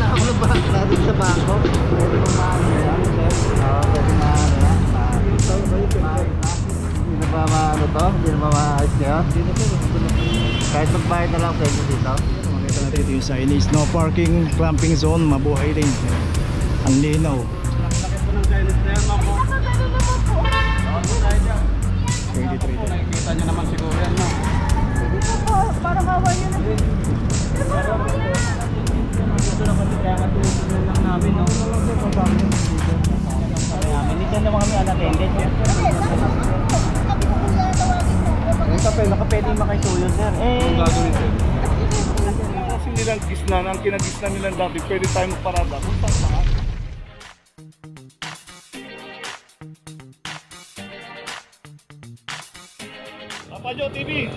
ako na ba natin sa bangko? Pwede mo maano yan, sir? Oo, pwede maano yan. Hindi na ba maano to? Hindi na ba maayos nyo? Hindi na sir. Kahit magbayad na lang sa inyo dito. Makita natin ito yung signage, no parking, clamping zone, mabuhay din. Ang linaw. Nakit po ng signage na yan, ma'am. 23. Nakikita nyo naman siguro yan, ma'am. Parang kawan yun. Dito na kami kaya matulungan lang namin, no? Hindi dyan naman kami unattended, sir. Nakapwede makisuyo, sir. Ang gagawin sir? Kasi nilang gisnan, ang kinagisnan nilang dati, pwede tayo magparada. Kung saan saan? Papajo TV!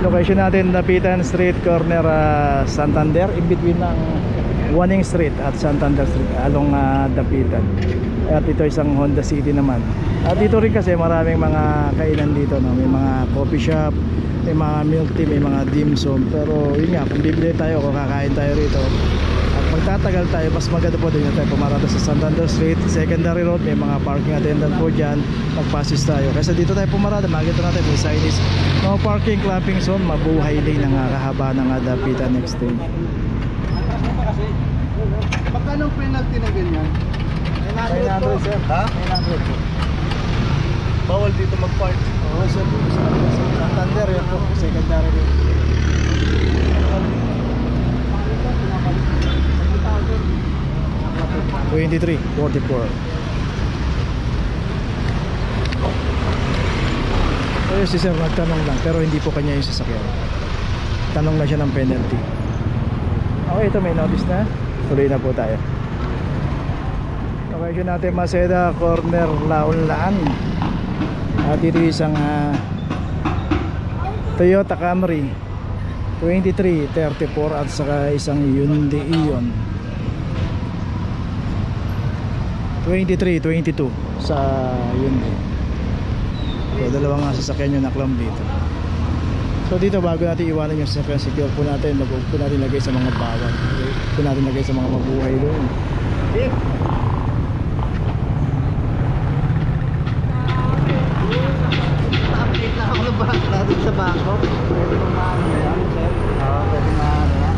Location natin, Dapitan Street, corner Santander, in between ng Waning Street at Santander Street along Dapitan. At ito isang Honda City naman. At dito rin kasi maraming mga kainan dito, no? May mga coffee shop, may mga milk tea, may mga dim sum. Pero yun nga, kung bibili tayo, kung kakain tayo rito at magtatagal tayo, mas maganda po din na tayo pumarada sa Santander Street, secondary road. May mga parking attendant po dyan, magpasis tayo. Kasi dito tayo pumarada, makikita natin may signage, no parking, clamping zone, mabuhay lane ng kahaba ng Dapitan Extension. Magkano penalty na ganyan? 900 sir. Ha? 900 po. Bawal dito mag-park. Oo sir, Santander yan po, secondary road. $23.44. So si sir nagtanong lang, pero hindi po kanya yung sasakyan. Tanong na siya ng penalty. Okay, ito may notice na. Tuloy na po tayo. Location natin Maceda, corner Laon-Laan. At dito isang Toyota Camry 2334 at saka isang Hyundai Ion 2322 sa Hyundai. So dalawang sasakyan yung naklam dito. So dito bago natin iwanan yung sasakyan, secure po natin, huwag po natin lagay sa mga bawal, huwag po natin lagay sa mga mabuhay doon. Update na ako na ba natin sa bangko? Pwede mo maano yan, sir? Oo, pwede maano yan.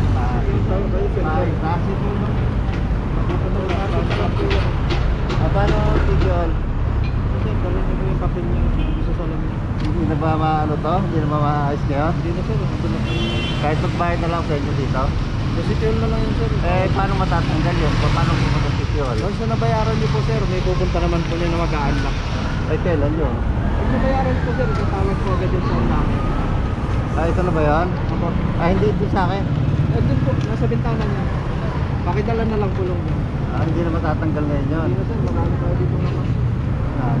Paano, Tigol? Kasi gawin nyo yung papel nyo sa salamin. Hindi na ba maano to? Hindi na ba maayos nyo? Hindi na sir. Kahit magbayad na lang sa inyo dito? Secure na lang yun sir. Paano matatanggal yun? Paano po mag-secure? Once na nabayaran nyo po sir, may pupunta naman po nyo na mag-a-unlock. Ay, kailan yun? Pag nabayaran po sir, itawag po agad yung phone namin. Ito na ba yan? Opo. Hindi ito sa akin. Doon po, nasa bintana niya. Pakidala na lang pulong niya. Hindi na matatanggal ngayon yun. Hindi na sir, marami tayo dito naman.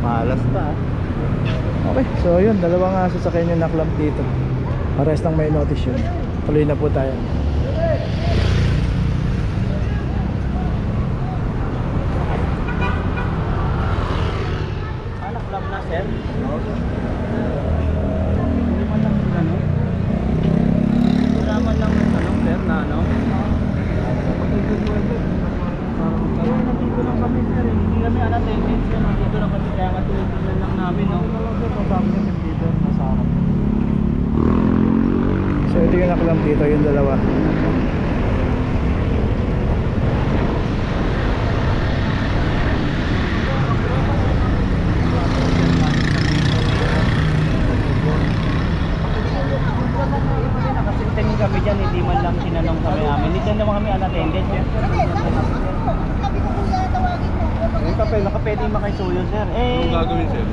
Malas pa. Okay, so yun, dalawang sasakyan yung naklamp dito. Pares lang may notice yun. Tuloy na po tayo. Naklamp na sir? Wala lang sir na ano? Nandito lang kami sir, hindi kami unattended sir. Nandito lang kami kaya matulungan lang namin, no? So ito yung naklamp dito, yung dalawa. Nakasinting kami dyan, hindi man lang tinanong kami amin. Hindi dyan naman kami unattended sir. Yung papel, nakapwede makisuyo sir. Ang gagawin sir?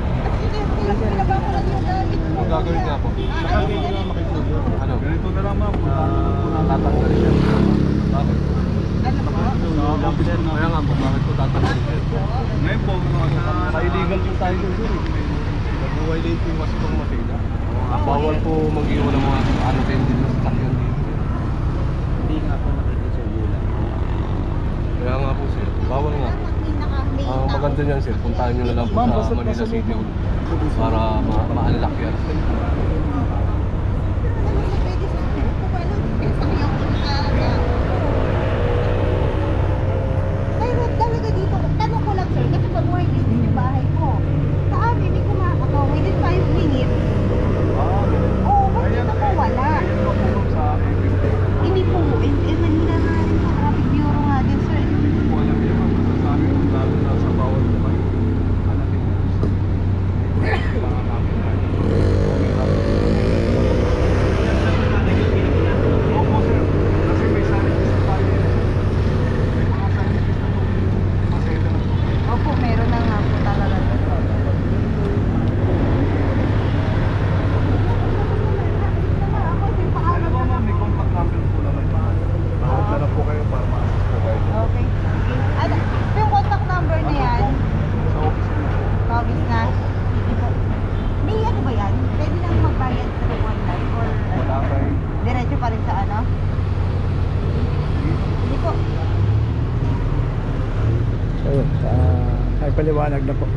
Ang gagawin nga po? Nakapwede naman makisuyo. Ano? Ganito na lang ma'am. Tatanggalin siya. Bakit? Kaya nga po, bakit ko tatanggalin siya? Ngayon po, ka-illegal po tayo sir. Nag-uway late yung mas itong Maceda. Bawal po mag-iwan ng mga unattended na sasakyan dito. Hindi nga po nakikisuyo lang. Kaya nga po sir, bawal nga po. Ang maganda niyan sir, puntahan nyo na lang po sa Manila City Hall para ma-unlock yan. maliwanag na po.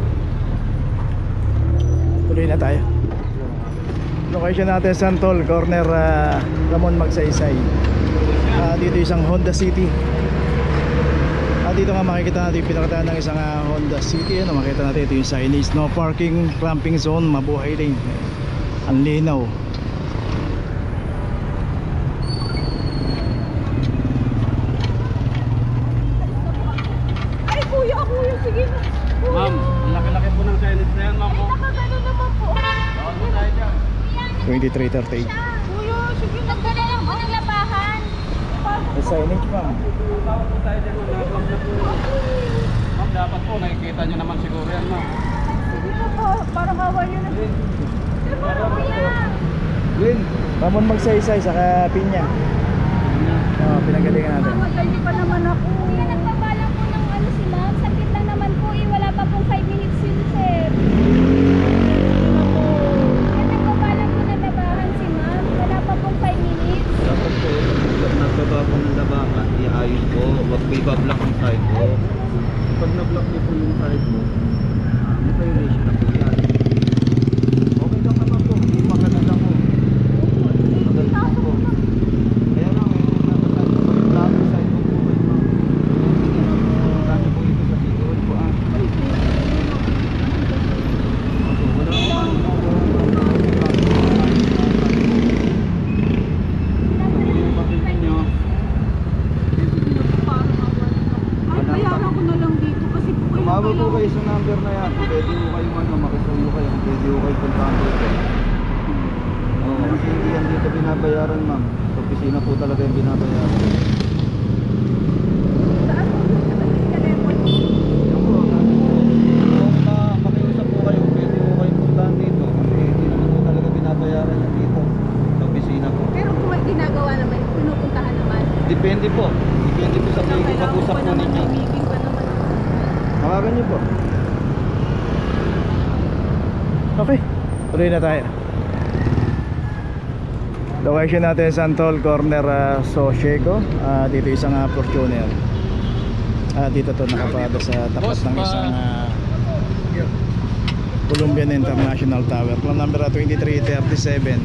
Tuloy na tayo. Location natin Santol, corner Ramon Magsaysay. Dito isang Honda City. Dito nga makikita natin yung pinakataan ng isang Honda City. Ano, makikita natin ito yung signage, no parking, clamping zone, mabuhay din. Ang linaw. Ay, kuya, sige na. Kuya. Ma'am, ang laki-laki po ng signage na yan, ma'am. Ay, nakagano naman po. Bawal po tayo dyan. 2338. Kuya, sige na. Nagdala lang po ng labahan. May signage ma'am. Bawal po tayo dyan, ma'am. Nakakam na po. Ma'am, dapat po, nakikita nyo naman siguro yan, ma'am. Sige na po, parang awa nyo na. Pero kuya. Lin, Ramon Magsaysay saka Pinya. Pinagalingan natin. Mamatay niyo pa naman ako. Kuya, nagpapala po ng ano si ma'am. Sakit lang naman po eh. Wala pa pong 5 minutes yun, sir. Kuya, nagpapala po ng labahan si ma'am. Wala pa pong 5 minutes. Dapat po, nagbaba po ng labahan, iayos po. Wag po ibablock ang side po. Pag na-block niyo po yung side po, may violation na po yan. Okay lang naman po, hindi makana lang po. Magal po. Kaya lang, nabasal po yung lahat ng side po po kayo, ma'am. Kasi po ito sa sigurod po. Wala naman. Ay, bayaran ko na lang dito kasi po kayo. Tumawag po kayo sa number na yan. Pwede po kayo makisuyo kayo. Pwede po kayo puntahan dito. Oo, kasi hindi yan dito binabayaran, ma'am. Sa opisina po talaga yung binabayaran. Saan po yung telephone? Yan po, kung makiusap po kayo, pwede po kayo puntahan dito. Kasi hindi naman po talaga binabayaran yan dito. Sa opisina po. Pero kung may ginagawa naman, pinupuntahan naman. Depende po. Depende po sa pag-usap po ninyo. May meeting pa naman. Tawagan niyo po. Okay, tuloy na tayo. Location natin Santol, corner Socheco. Dito isang Fortuner. Dito to nakaparada sa tapat ng isang Colombian International Tower. Plan number 2337.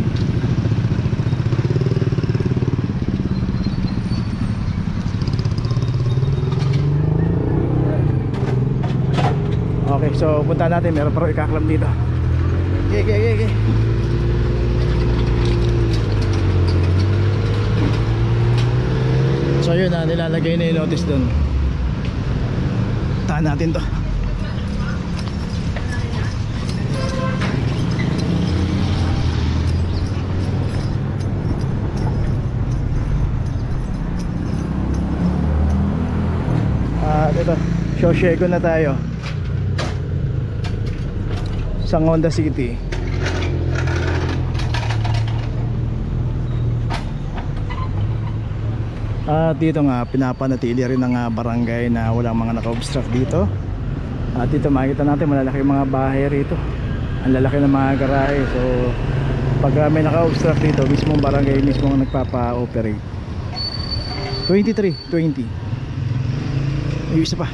Okay, so punta natin. Meron pa rin ikaklam dito. Okay. So yun nilalagay na yung notice dun. Tahan natin to. Ito, Socheco na tayo. Sa Honda City. At dito nga pinapanatili rin ng barangay na walang mga naka-obstruct dito. At dito makikita natin malalaki yung mga bahay rito. Ang lalaki ng mga garahe. So pag may naka-obstruct dito, mismong barangay mismo ang nagpapa-operate. 2320. Yung isa pa.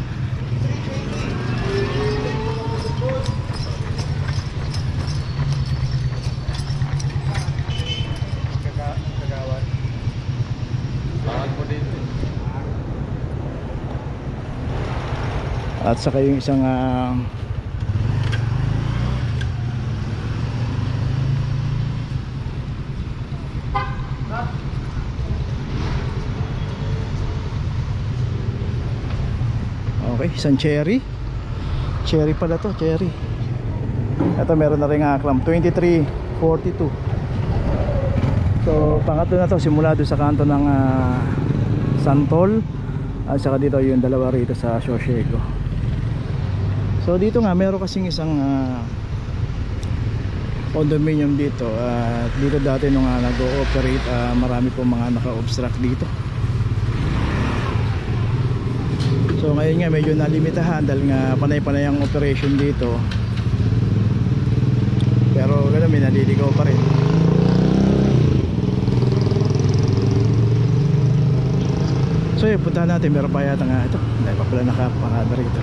Bawal po dito. At saka yung isang okay, isang cherry pala to, cherry. Ito meron na rin aklam 2342. So pangatlo na to, simula doon sa kanto ng Santol. At saka dito yung dalawa rito sa Socheco. So dito nga meron kasing isang condominium dito. Dito dati nung nag-ooperate, marami pong mga naka-obstruct dito. So ngayon nga medyo nalimitahan dahil nga panay-panay ang operation dito. Pero gano'n may naliligaw pa rin. So yun, puntahan natin. Meron pa yata nga ito. Dahil pa pala nakaparada rito.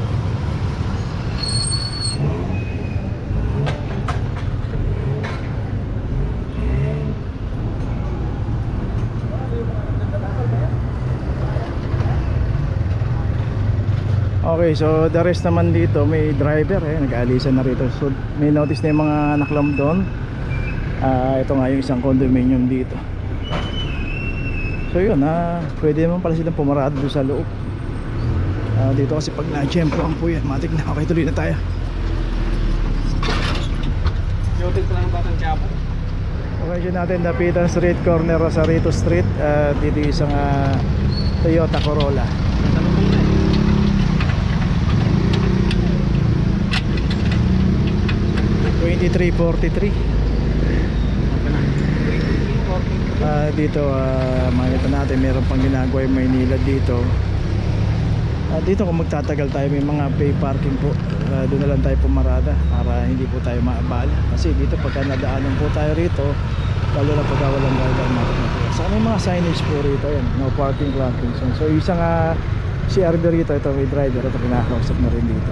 Okay, so the rest naman dito may driver nag-aalisan na rito. So may notice na yung mga naklam doon. Ito nga yung isang condominium dito. So yun, pwede naman pala silang pumarado doon sa loob. Dito kasi pag na-jempoan po yan, matik na. Okay, tuloy na tayo. Yotik lang batang Quiapo. Okay, yun natin Dapitan Street, corner Rosarito Street. Dito yung isang Toyota Corolla. 2343. Dito makita natin meron pang ginagawa yung Maynila dito. Dito kung magtatagal tayo may mga pay parking po. Doon na lang tayo pumarada para hindi po tayo maabala. Kasi dito pagka nadaanan po tayo rito, lalo na pagka walang guardian saka may mga signage po rito yan, no parking clumping. So isang CRB rito, ito may driver, ito pinakausap na rin dito.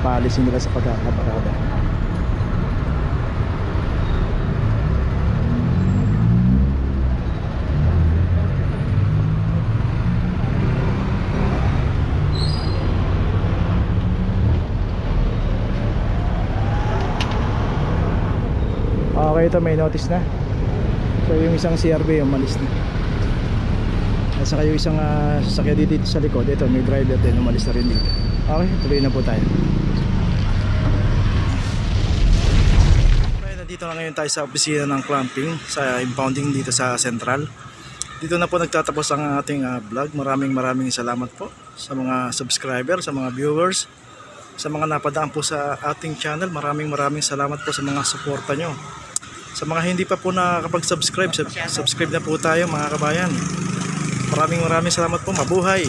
Paalisin nila sa pagkakabarada. Okay, ito may notice na. So yung isang CRV umalis na. At saka yung isang sasakyan dito sa likod, ito may driver din umalis na rin dito. Okay, tuloy na po tayo. Okay, nandito na ngayon tayo sa opisina ng clamping sa impounding dito sa Central. Dito na po nagtatapos ang ating vlog. Maraming salamat po sa mga subscriber, sa mga viewers, sa mga napadaan po sa ating channel. Maraming salamat po sa mga suporta nyo. Sa mga hindi pa po nakakapag-subscribe, subscribe na po tayo mga kabayan. Maraming salamat po. Mabuhay!